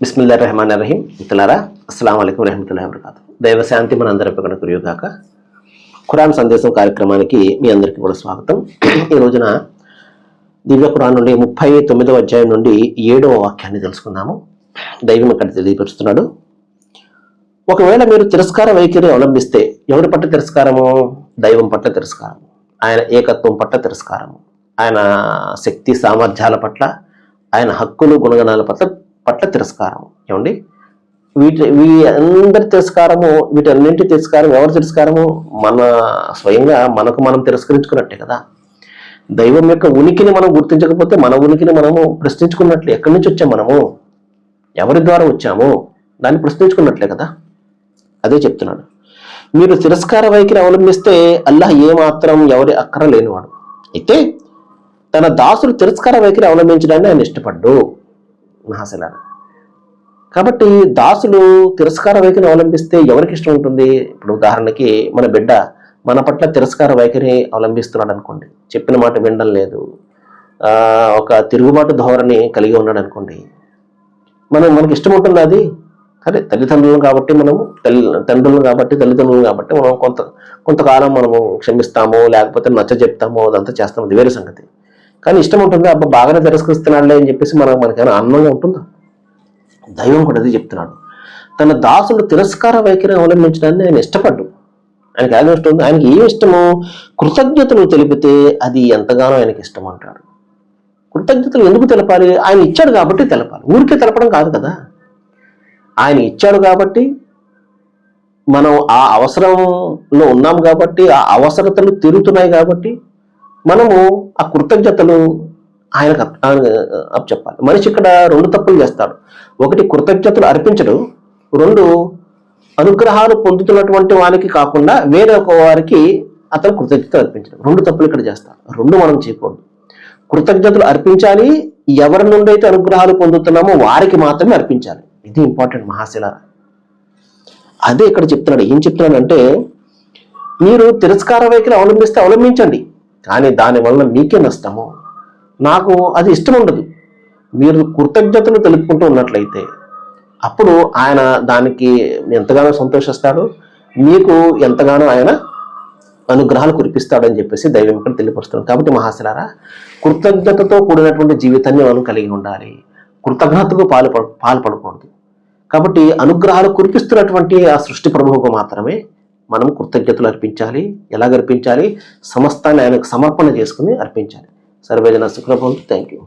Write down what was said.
బిస్మిల్లాహిర్రహమానిర్రహీం. మిత్రులారా, అస్సలాము అలైకుం వరహ్మతుల్లాహి వబరకాతుహు. దైవ శాంతి మనందరిపై కురియుగాక. ఖురాన్ సందేశం కార్యక్రమానికి మీ అందరికీ కూడా స్వాగతం. ఈ రోజున దివ్య ఖురాన్ నుండి 39వ అధ్యాయం నుండి 7వ వాక్యాన్ని తెలుసుకుందాము. దైవం ఇక్కడ తెలియపరుస్తున్నాడు. ఒకవేళ మీరు తిరస్కార వైఖరి అవలంబిస్తే, ఎవరి పట్ల తిరస్కారము? దైవం పట్ల తిరస్కారం, ఆయన ఏకత్వం పట్ల తిరస్కారము, ఆయన శక్తి సామర్థ్యాల పట్ల, ఆయన హక్కులు గుణగణాల పట్ల తిరస్కారం. ఏమండి, అందరి తిరస్కారము, వీటన్నింటి తిరస్కారం ఎవరి తిరస్కారము? మన స్వయంగా మనకు మనం తిరస్కరించుకున్నట్టే కదా. దైవం యొక్క ఉనికిని మనం గుర్తించకపోతే మన ఉనికిని మనము ప్రశ్నించుకున్నట్లే. ఎక్కడి నుంచి వచ్చాము, మనము ఎవరి ద్వారా వచ్చాము, దాన్ని ప్రశ్నించుకున్నట్లే కదా. అదే చెప్తున్నాడు. మీరు తిరస్కార వైఖరి అవలంబిస్తే అల్లాహ్ ఏమాత్రం ఎవరి అక్కర లేనివాడు. అయితే తన దాసులు తిరస్కార వైఖరి అవలంబించడాన్ని ఆయన ఇష్టపడ్డు. మహాశిలారా, కాబట్టి దాసులు తిరస్కార వైఖరిని అవలంబిస్తే ఎవరికి ఇష్టం ఉంటుంది? ఇప్పుడు ఉదాహరణకి మన బిడ్డ మన పట్ల తిరస్కార వైఖరి అవలంబిస్తున్నాడు అనుకోండి, చెప్పిన మాట వినడం లేదు, ఒక తిరుగుబాటు ధోరణి కలిగి ఉన్నాడు అనుకోండి, మనకి ఇష్టం ఉంటుంది అది. సరే, తల్లిదండ్రులు కాబట్టి తల్లిదండ్రులు కాబట్టి మనం కొంతకాలం మనము క్షమిస్తాము, లేకపోతే నచ్చ చెప్తాము, అదంతా చేస్తాము, అది వేరే సంగతి. కానీ ఇష్టం ఉంటుంది, అబ్బా బాగానే తిరస్కరిస్తున్నాడులే అని చెప్పేసి మనకేమైనా ఆనందంగా ఉంటుందా? దైవం కూడా అది చెప్తున్నాడు. తన దాసులు తిరస్కార వైఖరిని అవలంబించడాన్ని ఆయన ఇష్టపడ్డు. ఆయనకి ఏం ఇష్టం? ఆయనకి ఏమి ఇష్టము? కృతజ్ఞతలు తెలిపితే అది ఎంతగానో ఆయనకి ఇష్టం అంటాడు. కృతజ్ఞతలు ఎందుకు తెలపాలి? ఆయన ఇచ్చాడు కాబట్టి తెలపాలి. ఊరికే తెలపడం కాదు కదా. ఆయన ఇచ్చాడు కాబట్టి, మనం ఆ అవసరంలో ఉన్నాం కాబట్టి, ఆ అవసరతలు తీరుతున్నాయి కాబట్టి మనము ఆ కృతజ్ఞతలు ఆయనకు చెప్పాలి. మనిషి ఇక్కడ 2 తప్పులు చేస్తాడు. ఒకటి, కృతజ్ఞతలు అర్పించడు. 2, అనుగ్రహాలు పొందుతున్నటువంటి వానికి కాకుండా వేరే ఒక వారికి అతను కృతజ్ఞతలు అర్పించడం. 2 తప్పులు ఇక్కడ చేస్తాడు. 2 మనం చేయకూడదు. కృతజ్ఞతలు అర్పించాలి, ఎవరి నుండి అయితే అనుగ్రహాలు పొందుతున్నామో వారికి మాత్రమే అర్పించాలి. ఇది ఇంపార్టెంట్ మహాశిలారా. అదే ఇక్కడ చెప్తున్నాడు. ఏం చెప్తున్నాడంటే, మీరు తిరస్కార వైఖరి అవలంబించండి, కానీ దానివల్ల మీకే నష్టము. నాకు అది ఇష్టం ఉండదు. మీరు కృతజ్ఞతలు తెలుపుకుంటూ ఉన్నట్లయితే అప్పుడు ఆయన దానికి ఎంతగానో సంతోషిస్తాడు, మీకు ఎంతగానో ఆయన అనుగ్రహాలు కురిపిస్తాడని చెప్పేసి దైవం ఇక్కడ తెలియపరుస్తున్నాడు. కాబట్టి మహాశిలారా, కృతజ్ఞతతో కూడినటువంటి జీవితాన్ని మనం కలిగి ఉండాలి. కృతజ్ఞతకు పాల్పడకూడదు. కాబట్టి అనుగ్రహాలు కురిపిస్తున్నటువంటి ఆ సృష్టి ప్రభువుకు మాత్రమే మనం కృతజ్ఞతలు అర్పించాలి. ఎలాగ అర్పించాలి? సమస్తాన్ని ఆయనకు సమర్పణ చేసుకుని అర్పించాలి. సర్వేజన సుఖభవంతు. Thank you.